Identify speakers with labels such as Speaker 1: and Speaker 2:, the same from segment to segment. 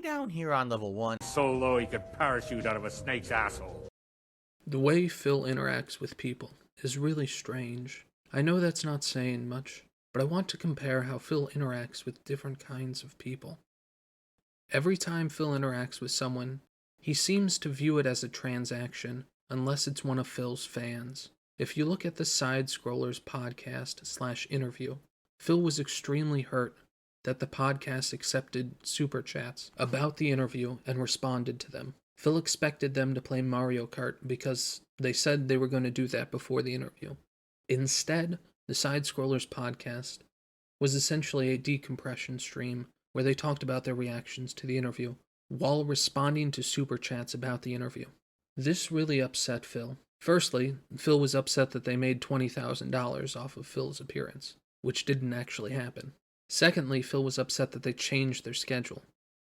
Speaker 1: down here on level 1 so low he could parachute out of a snake's asshole.
Speaker 2: The way Phil interacts with people is really strange. I know that's not saying much, but I want to compare how Phil interacts with different kinds of people. Every time Phil interacts with someone, he seems to view it as a transaction, unless it's one of Phil's fans. If you look at the Side Scrollers podcast/interview, Phil was extremely hurt that the podcast accepted super chats about the interview and responded to them. Phil expected them to play Mario Kart because they said they were going to do that before the interview. Instead, the Side Scrollers podcast was essentially a decompression stream where they talked about their reactions to the interview while responding to super chats about the interview. This really upset Phil. Firstly, Phil was upset that they made $20,000 off of Phil's appearance, which didn't actually happen. Secondly, Phil was upset that they changed their schedule.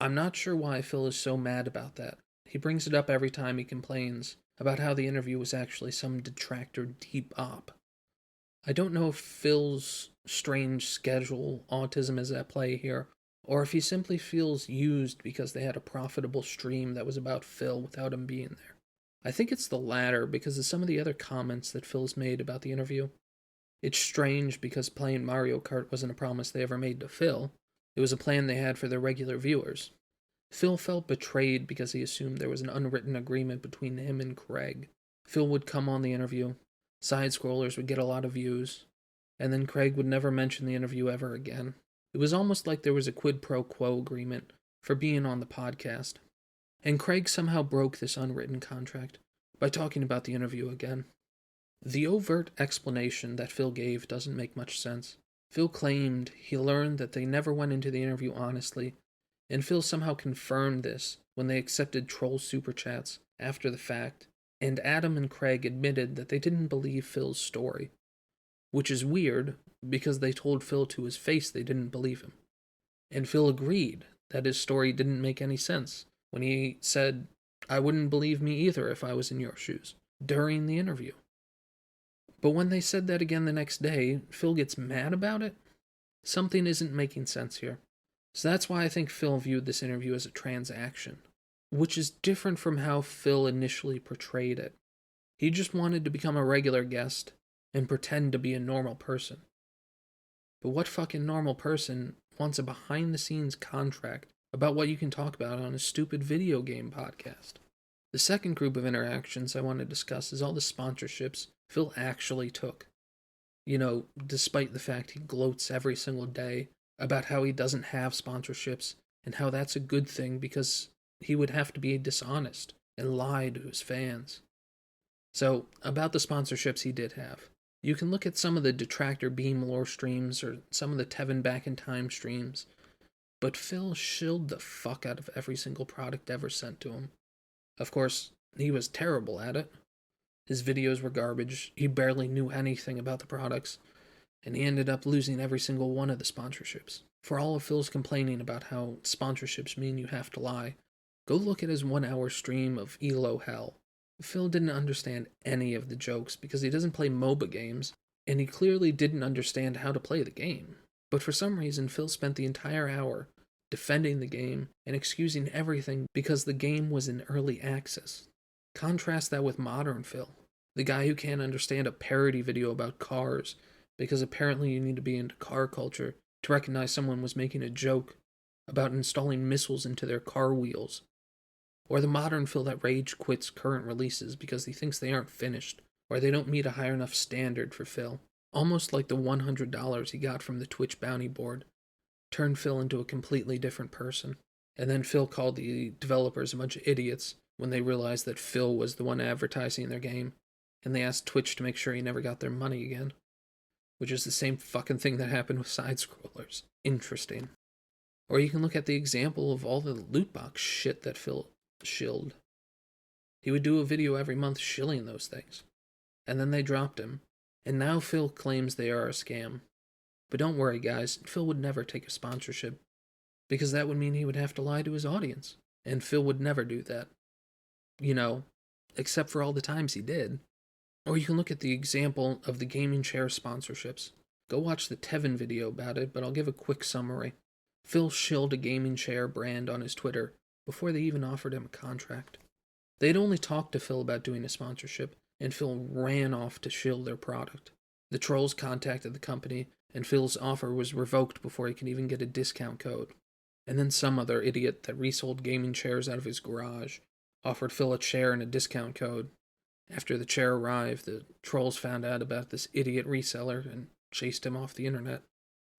Speaker 2: I'm not sure why Phil is so mad about that. He brings it up every time he complains about how the interview was actually some detractor deep op. I don't know if Phil's strange schedule autism is at play here, or if he simply feels used because they had a profitable stream that was about Phil without him being there. I think it's the latter because of some of the other comments that Phil's made about the interview. It's strange because playing Mario Kart wasn't a promise they ever made to Phil. It was a plan they had for their regular viewers. Phil felt betrayed because he assumed there was an unwritten agreement between him and Craig. Phil would come on the interview, Side Scrollers would get a lot of views, and then Craig would never mention the interview ever again. It was almost like there was a quid pro quo agreement for being on the podcast, and Craig somehow broke this unwritten contract by talking about the interview again. The overt explanation that Phil gave doesn't make much sense. Phil claimed he learned that they never went into the interview honestly, and Phil somehow confirmed this when they accepted troll super chats after the fact, and Adam and Craig admitted that they didn't believe Phil's story, which is weird because they told Phil to his face they didn't believe him. And Phil agreed that his story didn't make any sense when he said, "I wouldn't believe me either if I was in your shoes," during the interview. But when they said that again the next day, Phil gets mad about it? Something isn't making sense here. So that's why I think Phil viewed this interview as a transaction, which is different from how Phil initially portrayed it. He just wanted to become a regular guest and pretend to be a normal person. But what fucking normal person wants a behind-the-scenes contract about what you can talk about on a stupid video game podcast? The second group of interactions I want to discuss is all the sponsorships Phil actually took. You know, despite the fact he gloats every single day about how he doesn't have sponsorships and how that's a good thing because he would have to be dishonest and lie to his fans. So, about the sponsorships he did have. You can look at some of the Detractor Beam lore streams or some of the Tevin Back in Time streams, but Phil shilled the fuck out of every single product ever sent to him. Of course, he was terrible at it. His videos were garbage, he barely knew anything about the products, and he ended up losing every single one of the sponsorships. For all of Phil's complaining about how sponsorships mean you have to lie, go look at his 1-hour stream of ELO Hell. Phil didn't understand any of the jokes because he doesn't play MOBA games, and he clearly didn't understand how to play the game. But for some reason, Phil spent the entire hour defending the game and excusing everything because the game was in early access. Contrast that with modern Phil, the guy who can't understand a parody video about cars because apparently you need to be into car culture to recognize someone was making a joke about installing missiles into their car wheels. Or the modern Phil that rage quits current releases because he thinks they aren't finished, or they don't meet a high enough standard for Phil. Almost like the $100 he got from the Twitch bounty board turned Phil into a completely different person. And then Phil called the developers a bunch of idiots when they realized that Phil was the one advertising their game, and they asked Twitch to make sure he never got their money again. Which is the same fucking thing that happened with Side Scrollers. Interesting. Or you can look at the example of all the loot box shit that Phil shilled. He would do a video every month shilling those things. And then they dropped him. And now Phil claims they are a scam. But don't worry guys, Phil would never take a sponsorship. Because that would mean he would have to lie to his audience. And Phil would never do that. You know, except for all the times he did. Or you can look at the example of the gaming chair sponsorships. Go watch the Tevin video about it, but I'll give a quick summary. Phil shilled a gaming chair brand on his Twitter before they even offered him a contract. They'd only talked to Phil about doing a sponsorship, and Phil ran off to shill their product. The trolls contacted the company, and Phil's offer was revoked before he could even get a discount code. And then some other idiot that resold gaming chairs out of his garage offered Phil a chair and a discount code. After the chair arrived, the trolls found out about this idiot reseller and chased him off the internet.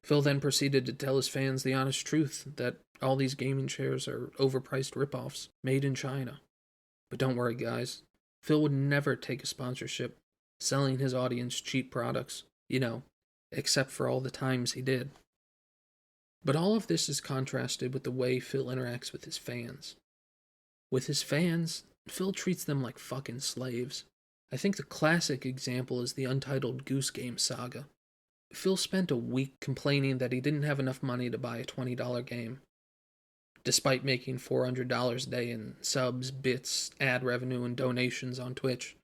Speaker 2: Phil then proceeded to tell his fans the honest truth that all these gaming chairs are overpriced ripoffs made in China. But don't worry, guys. Phil would never take a sponsorship selling his audience cheap products, except for all the times he did. But all of this is contrasted with the way Phil interacts with his fans. With his fans, Phil treats them like fucking slaves. I think the classic example is the Untitled Goose Game saga. Phil spent a week complaining that he didn't have enough money to buy a $20 game. Despite making $400 a day in subs, bits, ad revenue, and donations on Twitch,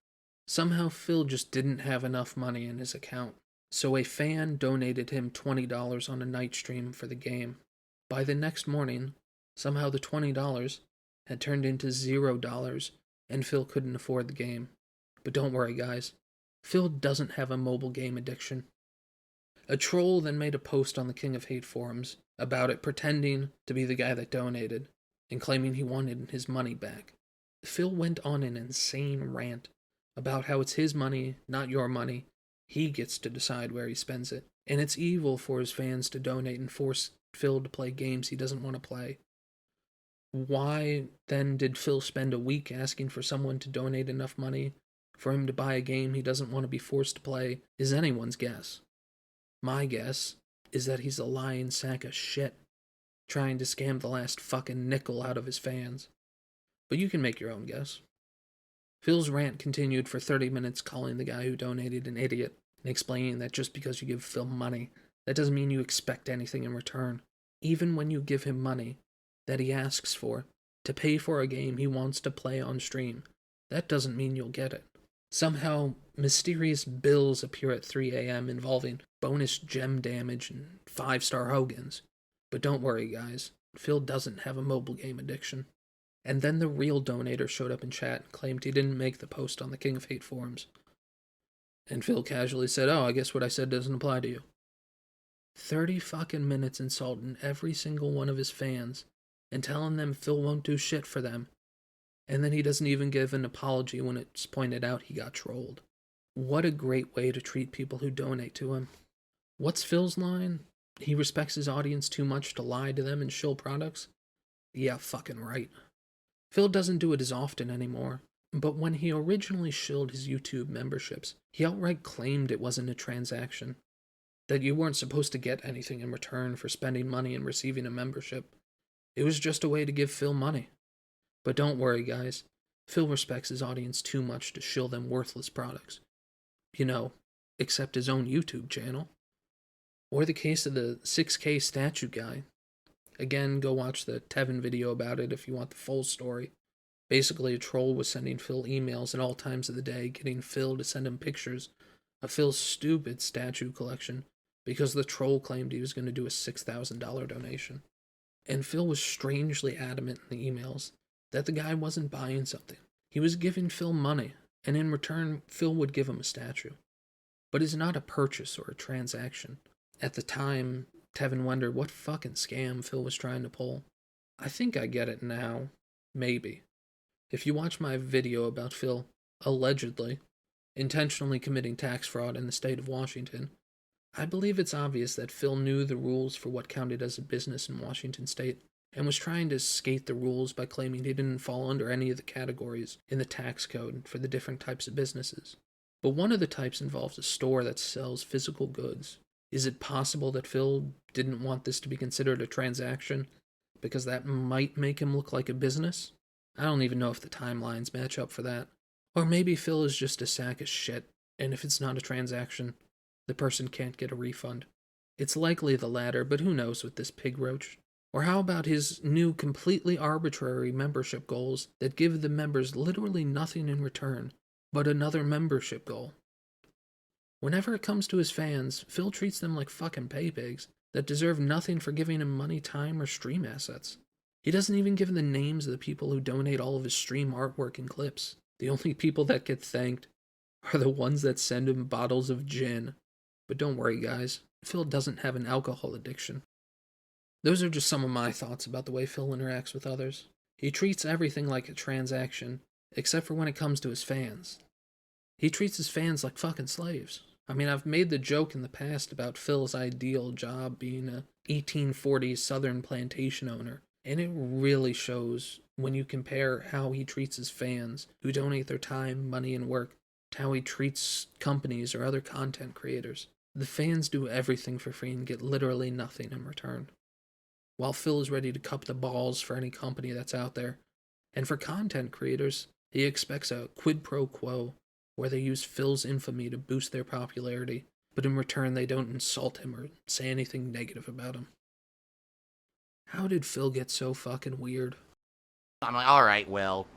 Speaker 2: somehow Phil just didn't have enough money in his account. So a fan donated him $20 on a night stream for the game. By the next morning, somehow the $20 had turned into $0, and Phil couldn't afford the game. But don't worry, guys. Phil doesn't have a mobile game addiction. A troll then made a post on the King of Hate forums about it, pretending to be the guy that donated and claiming he wanted his money back. Phil went on an insane rant about how it's his money, not your money. He gets to decide where he spends it. And it's evil for his fans to donate and force Phil to play games he doesn't want to play. Why then did Phil spend a week asking for someone to donate enough money for him to buy a game he doesn't want to be forced to play is anyone's guess. My guess is that he's a lying sack of shit, trying to scam the last fucking nickel out of his fans. But you can make your own guess. Phil's rant continued for 30 minutes, calling the guy who donated an idiot and explaining that just because you give Phil money, that doesn't mean you expect anything in return. Even when you give him money that he asks for to pay for a game he wants to play on stream, that doesn't mean you'll get it. Somehow, mysterious bills appear at 3 a.m. involving bonus gem damage and 5-star Hogans. But don't worry, guys. Phil doesn't have a mobile game addiction. And then the real donator showed up in chat and claimed he didn't make the post on the King of Hate forums. And Phil casually said, "Oh, I guess what I said doesn't apply to you." 30 fucking minutes insulting every single one of his fans and telling them Phil won't do shit for them. And then he doesn't even give an apology when it's pointed out he got trolled. What a great way to treat people who donate to him. What's Phil's line? He respects his audience too much to lie to them and shill products? Yeah, fucking right. Phil doesn't do it as often anymore, but when he originally shilled his YouTube memberships, he outright claimed it wasn't a transaction, that you weren't supposed to get anything in return for spending money and receiving a membership. It was just a way to give Phil money. But don't worry, guys. Phil respects his audience too much to shill them worthless products. Except his own YouTube channel. Or the case of the 6K statue guy. Again, go watch the Tevin video about it if you want the full story. Basically, a troll was sending Phil emails at all times of the day, getting Phil to send him pictures of Phil's stupid statue collection because the troll claimed he was going to do a $6,000 donation. And Phil was strangely adamant in the emails that the guy wasn't buying something. He was giving Phil money, and in return, Phil would give him a statue. But it's not a purchase or a transaction. At the time, Tevin wondered what fucking scam Phil was trying to pull. I think I get it now. Maybe. If you watch my video about Phil allegedly intentionally committing tax fraud in the state of Washington, I believe it's obvious that Phil knew the rules for what counted as a business in Washington state and was trying to skate the rules by claiming he didn't fall under any of the categories in the tax code for the different types of businesses. But one of the types involves a store that sells physical goods. Is it possible that Phil didn't want this to be considered a transaction because that might make him look like a business? I don't even know if the timelines match up for that. Or maybe Phil is just a sack of shit, and if it's not a transaction, the person can't get a refund. It's likely the latter, but who knows with this pig roach. Or how about his new completely arbitrary membership goals that give the members literally nothing in return, but another membership goal? Whenever it comes to his fans, Phil treats them like fucking pay pigs that deserve nothing for giving him money, time, or stream assets. He doesn't even give the names of the people who donate all of his stream artwork and clips. The only people that get thanked are the ones that send him bottles of gin. But don't worry, guys, Phil doesn't have an alcohol addiction. Those are just some of my thoughts about the way Phil interacts with others. He treats everything like a transaction, except for when it comes to his fans. He treats his fans like fucking slaves. I mean, I've made the joke in the past about Phil's ideal job being a 1840s southern plantation owner, and it really shows when you compare how he treats his fans, who donate their time, money, and work, to how he treats companies or other content creators. The fans do everything for free and get literally nothing in return, while Phil is ready to cup the balls for any company that's out there. And for content creators, he expects a quid pro quo, where they use Phil's infamy to boost their popularity, but in return they don't insult him or say anything negative about him. How did Phil get so fucking weird?
Speaker 3: I'm like, alright, well,